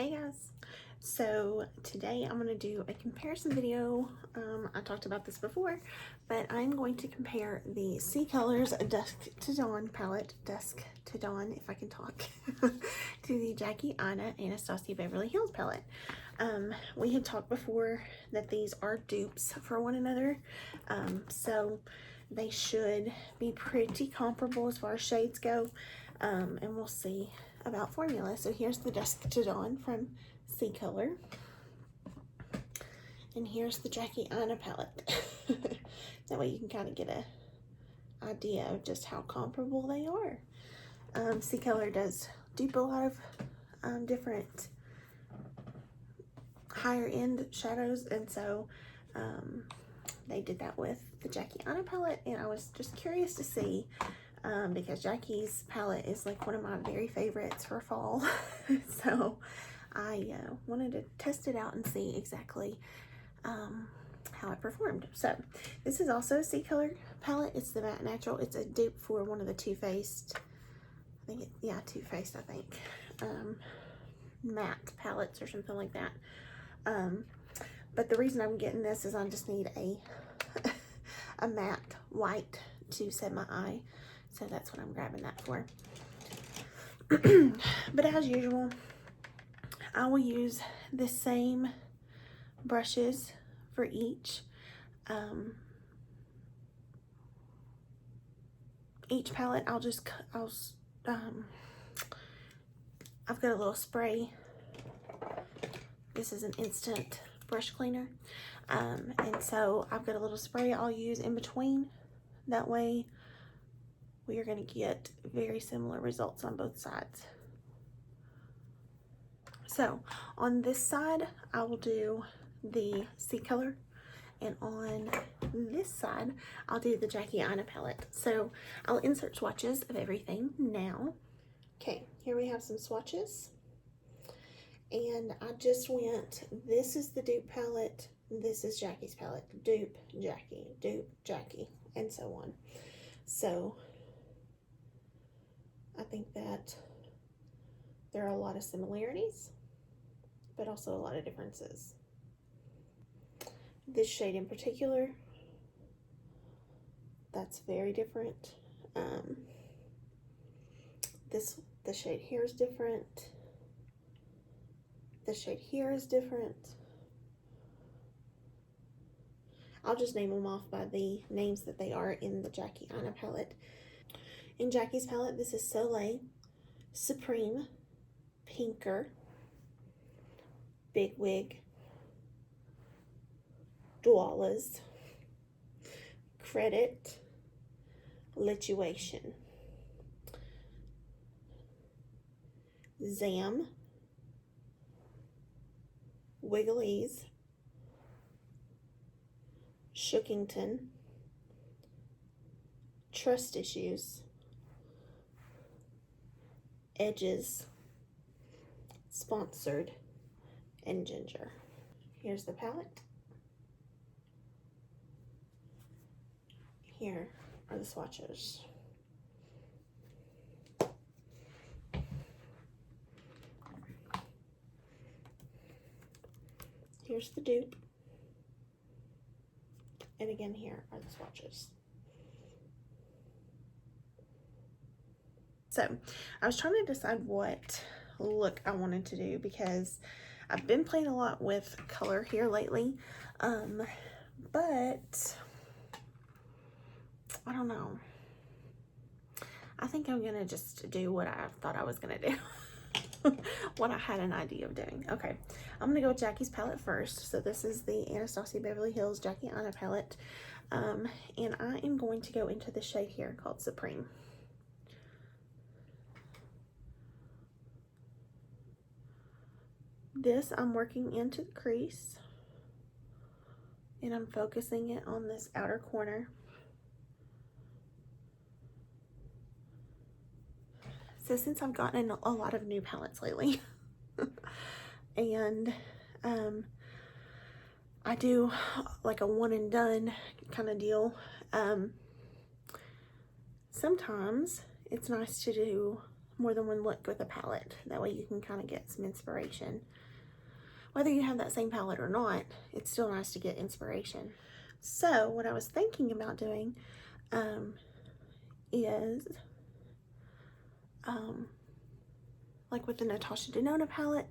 Hey guys, so today I'm going to do a comparison video. I talked about this before, but I'm going to compare the CColor's Dusk to Dawn palette, Dusk to Dawn if I can talk, to the Jackie Aina Anastasia Beverly Hills palette. We had talked before that these are dupes for one another, so they should be pretty comparable as far as shades go, and we'll see about formula. So here's the Dusk to Dawn from CColor, and here's the Jackie Aina palette. That way you can kind of get a idea of just how comparable they are. CColor does dupe a lot of different higher end shadows, and so they did that with the Jackie Aina palette, and I was just curious to see because Jackie's palette is like one of my very favorites for fall. So I wanted to test it out and see exactly how it performed. So this is also a CColor palette. It's the Matte Natural. It's a dupe for one of the Too Faced, Too Faced, I think, matte palettes or something like that. But the reason I'm getting this is I just need a matte white to set my eye. So that's what I'm grabbing that for. But as usual, I will use the same brushes for each. Each palette, I've got a little spray. This is an instant brush cleaner. And so I've got a little spray I'll use in between. That way we are going to get very similar results on both sides. So on this side, I will do the CColor, and on this side, I'll do the Jackie Aina palette. So I'll insert swatches of everything now. Okay, here we have some swatches. And I just went, this is the dupe palette, this is Jackie's palette, dupe, Jackie, and so on. So I think that there are a lot of similarities, but also a lot of differences. This shade in particular, that's very different. The shade here is different. The shade here is different. I'll just name them off by the names that they are in the Jackie Aina palette. In Jackie's palette, this is Soleil, Supreme, Pinker, Big Wig, Dwalas, Credit, Lituation, Zam, Wigglies, Shookington, Trust Issues, Edges, Sponsored, and Ginger. Here's the palette. Here are the swatches. Here's the dupe. And again, here are the swatches. So I was trying to decide what look I wanted to do because I've been playing a lot with color here lately, but I don't know. I think I'm gonna just do what I thought I was gonna do. What I had an idea of doing. Okay, I'm gonna go with Jackie's palette first. So this is the Anastasia Beverly Hills Jackie Aina palette, and I am going to go into the shade here called Supreme. This I'm working into the crease, and I'm focusing it on this outer corner. So since I've gotten a lot of new palettes lately, and I do like a one and done kind of deal, sometimes it's nice to do more than one look with a palette. That way you can kind of get some inspiration. Whether you have that same palette or not, it's still nice to get inspiration. So what I was thinking about doing is like with the Natasha Denona palette,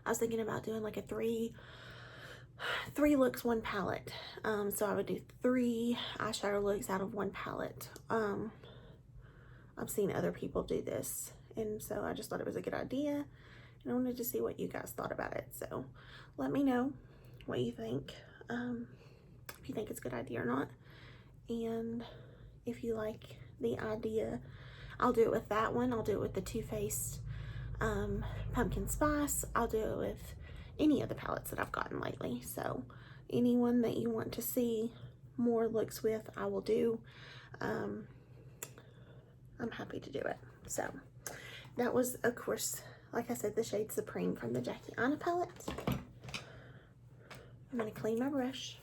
I was thinking about doing like a three looks, one palette. So I would do 3 eyeshadow looks out of one palette. I've seen other people do this, and so I just thought it was a good idea, and I wanted to see what you guys thought about it. So let me know what you think, if you think it's a good idea or not, and if you like the idea. I'll do it with that one. I'll do it with the Too Faced Pumpkin Spice. I'll do it with any of the palettes that I've gotten lately. So anyone that you want to see more looks with, I will do. I'm happy to do it. So that was, of course, like I said, the shade Supreme from the Aina palette. I'm going to clean my brush.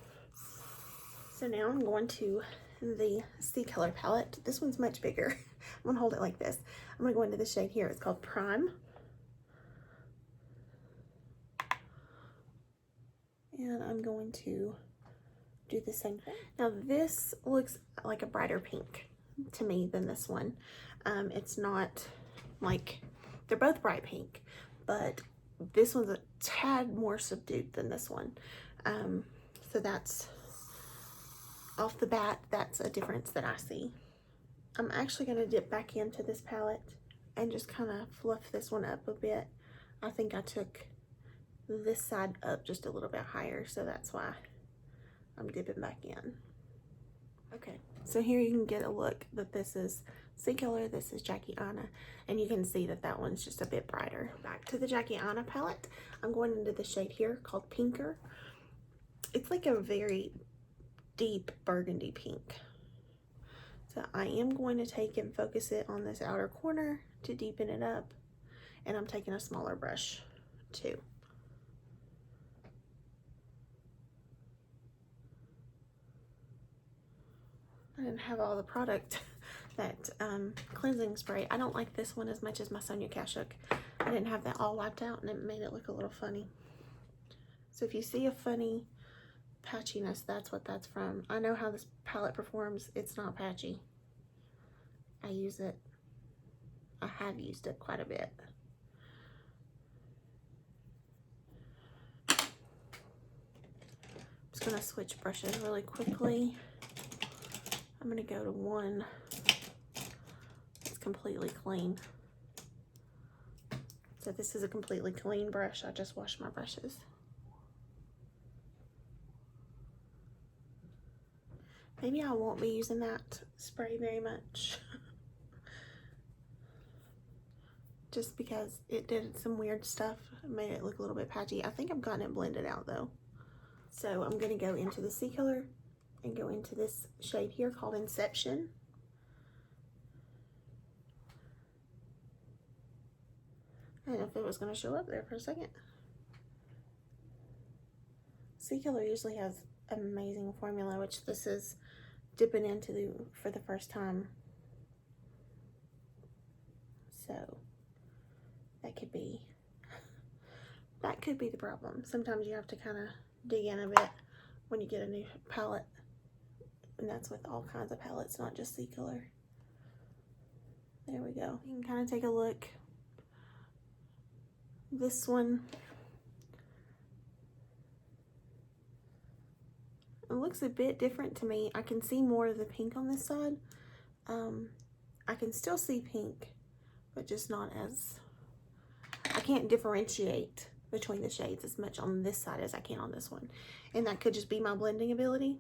So now I'm going to the CColor palette. This one's much bigger. I'm going to hold it like this. I'm going to go into the shade here. It's called Prime. And I'm going to do the same thing. Now this looks like a brighter pink to me than this one. It's not like, they're both bright pink, but this one's a tad more subdued than this one. So that's, off the bat, that's a difference that I see. I'm actually going to dip back into this palette and just kind of fluff this one up a bit. I think I took this side up just a little bit higher, so that's why I'm dipping back in. Okay, so here you can get a look that this is CColor, this is Aina, and you can see that that one's just a bit brighter. Back to the Aina palette, I'm going into the shade here called Pinker. It's like a very deep burgundy pink. So I am going to take and focus it on this outer corner to deepen it up, and I'm taking a smaller brush too. I didn't have all the product, that cleansing spray. I don't like this one as much as my Sonia Kashuk. I didn't have that all wiped out, and it made it look a little funny. So if you see a funny patchiness, that's what that's from. I know how this palette performs. It's not patchy. I use it. I have used it quite a bit. I'm just going to switch brushes really quickly. I'm going to go to one that's completely clean. So this is a completely clean brush. I just washed my brushes. Maybe I won't be using that spray very much. Just because it did some weird stuff. It made it look a little bit patchy. I think I've gotten it blended out though. So I'm going to go into the CColor and go into this shade here called Inception. I don't know if it was going to show up there for a second. CColor usually has amazing formula, which this is dipping into for the first time. So that could be the problem. Sometimes you have to kind of dig in a bit when you get a new palette, and that's with all kinds of palettes, not just CColor. There we go. You can kind of take a look. This one, it looks a bit different to me. I can see more of the pink on this side. I can still see pink, but just not as, I can't differentiate between the shades as much on this side as I can on this one. And that could just be my blending ability.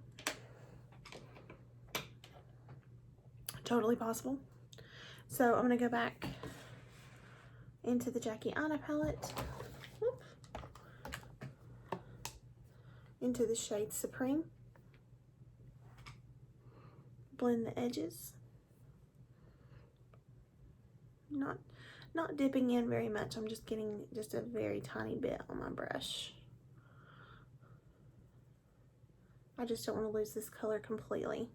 Totally possible. So I'm gonna go back into the Aina palette. Whoop. Into the shade Supreme. Blend the edges. Not dipping in very much. I'm just getting just a very tiny bit on my brush. I just don't want to lose this color completely.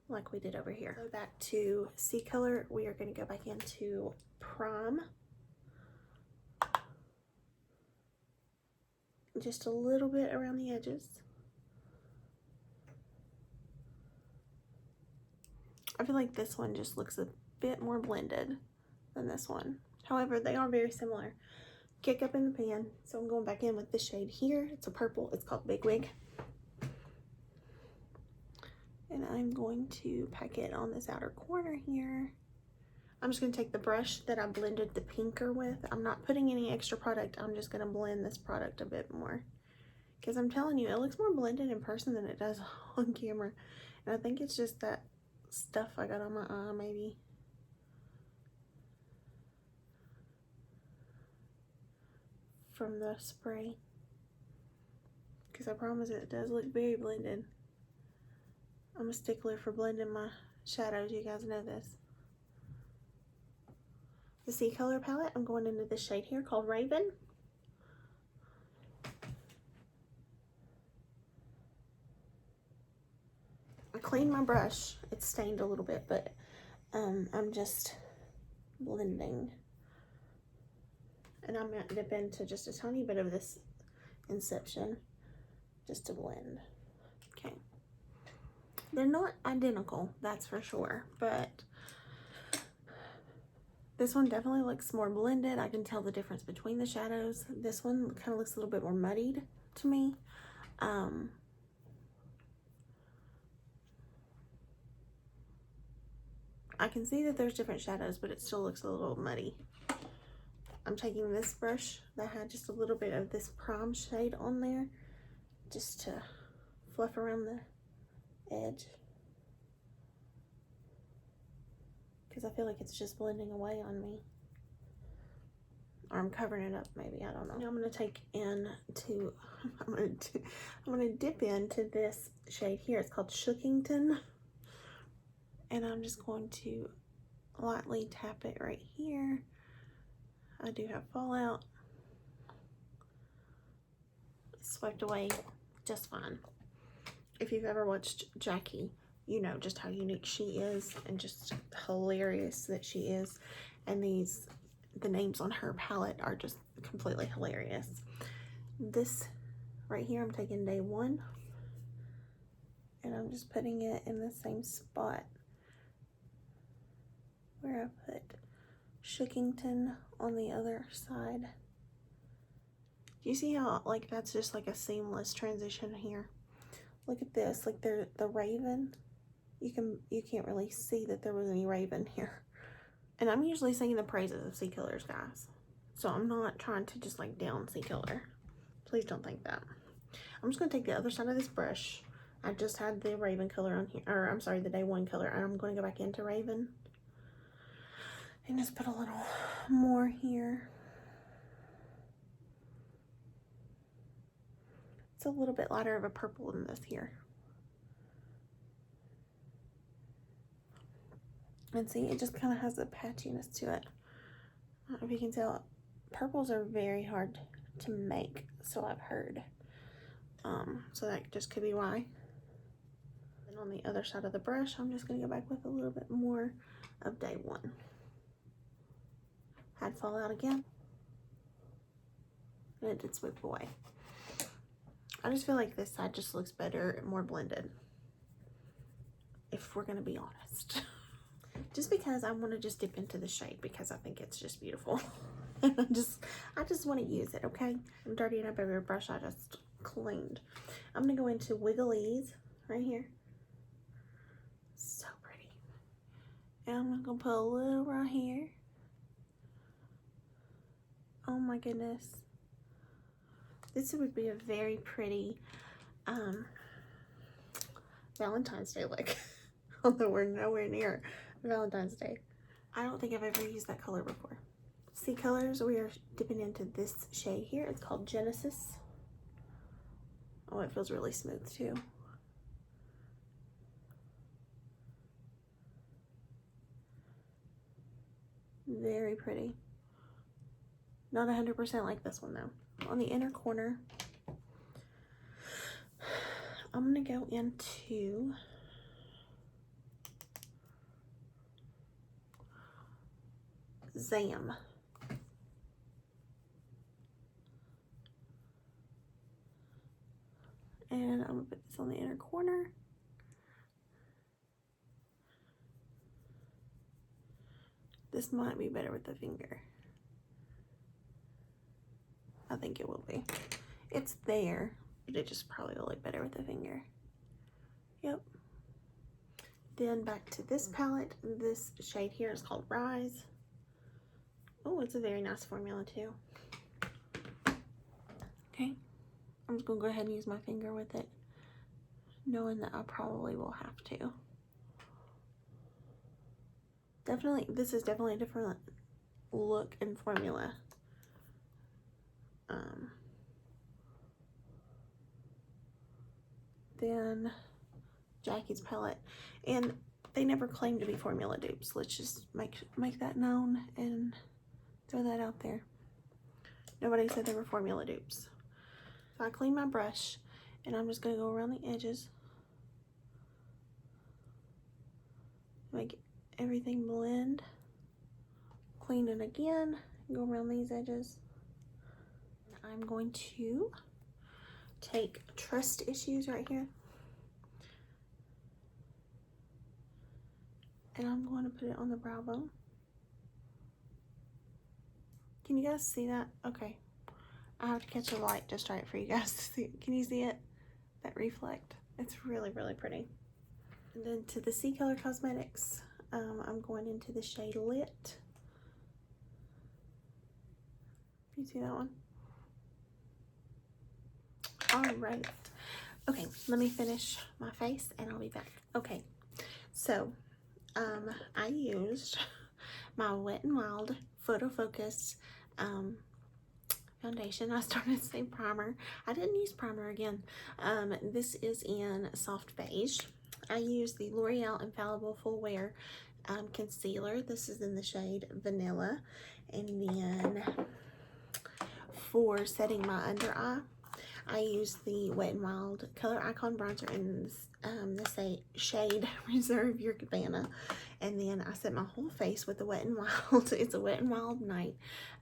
like we did over here. Go back to CColor. We are going to go back into Prom. Just a little bit around the edges. I feel like this one just looks a bit more blended than this one. However, they are very similar. Kick up in the pan. So I'm going back in with this shade here. It's a purple. It's called Big Wig. And I'm going to pack it on this outer corner here. I'm just going to take the brush that I blended the pinker with. I'm not putting any extra product. I'm just going to blend this product a bit more. Because I'm telling you, it looks more blended in person than it does on camera. And I think it's just that stuff I got on my eye, maybe. From the spray. Because I promise it does look very blended. I'm a stickler for blending my shadows. You guys know this. The CColor palette, I'm going into this shade here called Raven. I cleaned my brush. It's stained a little bit, but I'm just blending. And I'm going to dip into just a tiny bit of this Inception just to blend. Okay. They're not identical, that's for sure, but this one definitely looks more blended. I can tell the difference between the shadows. This one kind of looks a little bit more muddied to me. I can see that there's different shadows, but it still looks a little muddy. I'm taking this brush that had just a little bit of this Prom shade on there just to fluff around the edge. Because I feel like it's just blending away on me. Or I'm covering it up maybe, I don't know. Now I'm going to take into, I'm going to dip into this shade here. It's called Shookington. And I'm just going to lightly tap it right here. I do have fallout. Swept away just fine. If you've ever watched Jackie, you know just how unique she is and just hilarious that she is. And the names on her palette are just completely hilarious. This right here, I'm taking Day One. And I'm just putting it in the same spot where I put Shookington on the other side. Do you see how like that's just like a seamless transition here? Look at this, like the Raven. You can't really see that there was any Raven here. And I'm usually singing the praises of CColors, guys. So I'm not trying to just like down CColor. Please don't think that. I'm just gonna take the other side of this brush. I just had the Raven color on here, or I'm sorry, the Day One color, and I'm gonna go back into Raven. And just put a little more here. It's a little bit lighter of a purple than this here. And see, it just kind of has a patchiness to it. I don't know if you can tell, purples are very hard to make, so I've heard. So that just could be why. And on the other side of the brush, I'm just going to go back with a little bit more of Day One. Had fallout again. And it did sweep away. I just feel like this side just looks better and more blended. If we're going to be honest. Just because I want to just dip into the shade because I think it's just beautiful. And I just want to use it, okay? I'm dirtying up every brush I just cleaned. I'm going to go into Wigglies right here. So pretty. And I'm going to put a little right here. Oh my goodness. This would be a very pretty Valentine's Day look. Although we're nowhere near Valentine's Day. I don't think I've ever used that color before. CColors, we are dipping into this shade here. It's called Genesis. Oh, it feels really smooth too. Very pretty. Not 100% like this one though. On the inner corner, I'm gonna go into Zam. And I'm gonna put this on the inner corner. This might be better with the finger. I think it will be. It's there, but it just probably will look better with the finger. Yep. Then back to this palette. This shade here is called Rise. Oh, it's a very nice formula too. Okay, I'm just gonna go ahead and use my finger with it, knowing that I probably will have to. Definitely, this is definitely a different look and formula. Then Jackie's palette, and they never claim to be formula dupes. Let's just make that known and throw that out there. Nobody said they were formula dupes. So I clean my brush, and I'm just gonna go around the edges, make everything blend. Clean it again, go around these edges. I'm going to take Trust Issues right here, and I'm going to put it on the brow bone. Can you guys see that? Okay, I have to catch the light just right for you guys to see. Can you see it? That reflect. It's really, really pretty. And then to the CColor Cosmetics, I'm going into the shade Lit. You see that one? All right. Okay, let me finish my face and I'll be back. Okay, so I used my Wet n Wild Photo Focus foundation. I started to say primer. I didn't use primer again. This is in Soft Beige. I used the L'Oreal Infallible Full Wear concealer. This is in the shade Vanilla. And then for setting my under eye, I used the Wet n Wild Color Icon Bronzer in the shade Reserve Your Cabana. And then I set my whole face with the Wet n Wild. It's a Wet n Wild Night.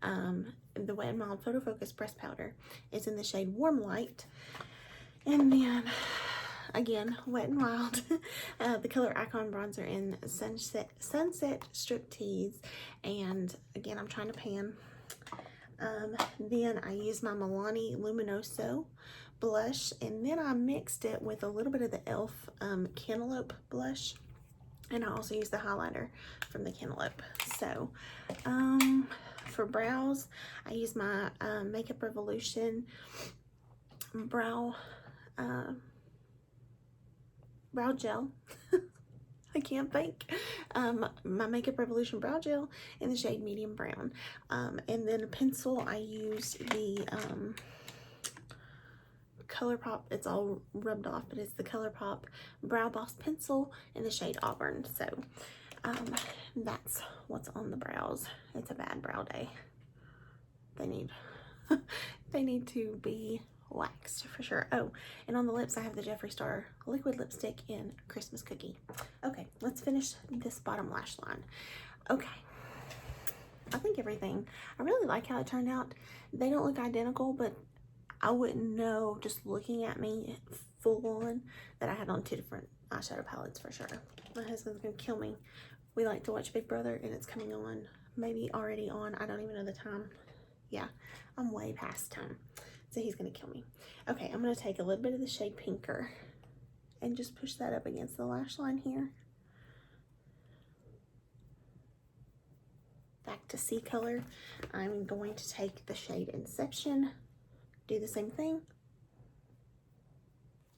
The Wet n Wild Photo Focus Press Powder is in the shade Warm Light. And then, again, Wet n Wild, the Color Icon Bronzer in Sunset Striptease. And again, I'm trying to pan. Then I used my Milani Luminoso blush, and then I mixed it with a little bit of the e.l.f. Cantaloupe blush, and I also used the highlighter from the Cantaloupe. So for brows, I used my Makeup Revolution brow gel. I can't think. My Makeup Revolution brow gel in the shade Medium Brown. And then a pencil, I used the Colourpop. It's all rubbed off, but it's the Colourpop Brow Boss pencil in the shade Auburn. So that's what's on the brows. It's a bad brow day. They need to be waxed for sure. Oh, and on the lips I have the Jeffree Star liquid lipstick in Christmas Cookie. Okay, let's finish this bottom lash line. Okay, I think everything, I really like how it turned out. They don't look identical, but I wouldn't know just looking at me full on that I had on two different eyeshadow palettes for sure. My husband's gonna kill me. We like to watch Big Brother, and it's coming on, maybe already on, I don't even know the time. Yeah, I'm way past time. So he's gonna kill me. Okay, I'm gonna take a little bit of the shade Pinker and just push that up against the lash line here. Back to CColor, I'm going to take the shade Inception, do the same thing.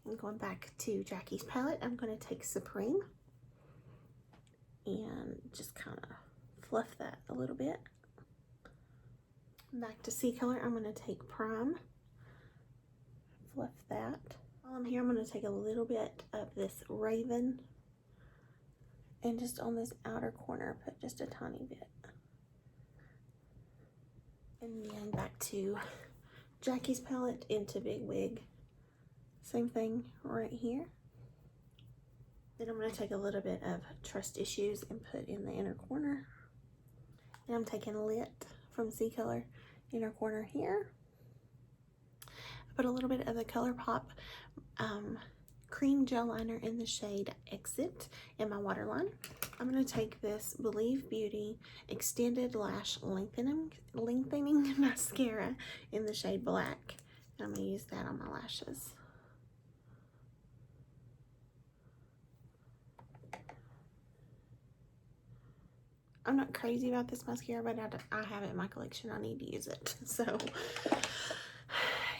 I'm going back to Jackie's palette. I'm gonna take Supreme and just kind of fluff that a little bit. Back to CColor, I'm gonna take Prime. Fluff that. While I'm here, I'm going to take a little bit of this Raven and just on this outer corner put just a tiny bit. And then back to Jackie's palette into Big Wig. Same thing right here. Then I'm going to take a little bit of Trust Issues and put in the inner corner. And I'm taking Lit from CColor inner corner here. I put a little bit of the Colourpop cream gel liner in the shade Exit in my waterline. I'm going to take this Believe Beauty Extended Lash Lengthening Mascara in the shade Black. And I'm going to use that on my lashes. I'm not crazy about this mascara, but I have it in my collection. I need to use it. So,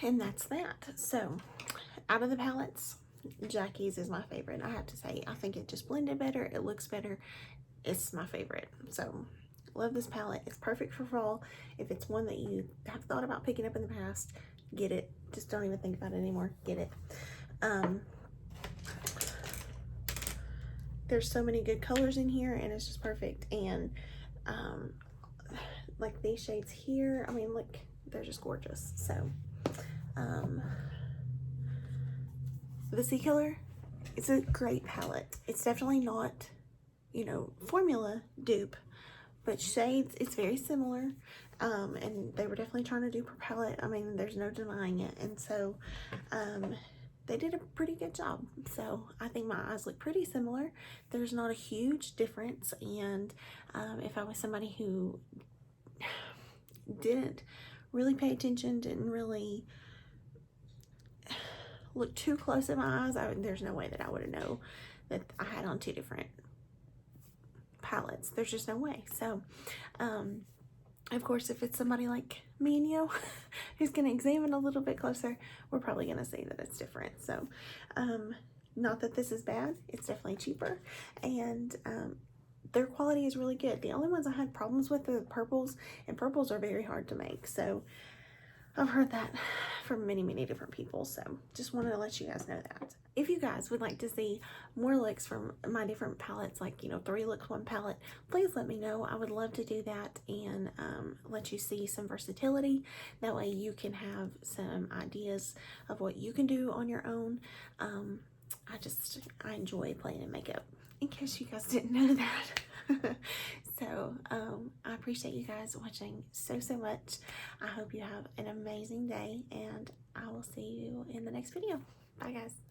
and that's that. So, out of the palettes, Jackie's is my favorite. I have to say, I think it just blended better. It looks better. It's my favorite. So, love this palette. It's perfect for fall. If it's one that you have thought about picking up in the past, get it. Just don't even think about it anymore. Get it. There's so many good colors in here, and it's just perfect. And like these shades here, I mean, look, they're just gorgeous. So the CColor, it's a great palette. It's definitely not, you know, formula dupe, but shades, it's very similar. And they were definitely trying to dupe her palette. I mean, there's no denying it. And so they did a pretty good job. So I think my eyes look pretty similar. There's not a huge difference. And if I was somebody who didn't really pay attention, didn't really look too close at my eyes, there's no way that I would know that I had on two different palettes. There's just no way. So of course, if it's somebody like me and you who's going to examine a little bit closer, we're probably going to see that it's different. So, not that this is bad. It's definitely cheaper. And their quality is really good. The only ones I had problems with are the purples, and purples are very hard to make. So, I've heard that from many, many different people. So, just wanted to let you guys know that. If you guys would like to see more looks from my different palettes, like, you know, 3 looks, 1 palette, please let me know. I would love to do that and let you see some versatility. That way you can have some ideas of what you can do on your own. I enjoy playing in makeup, in case you guys didn't know that. So, I appreciate you guys watching so much. I hope you have an amazing day, and I will see you in the next video. Bye, guys.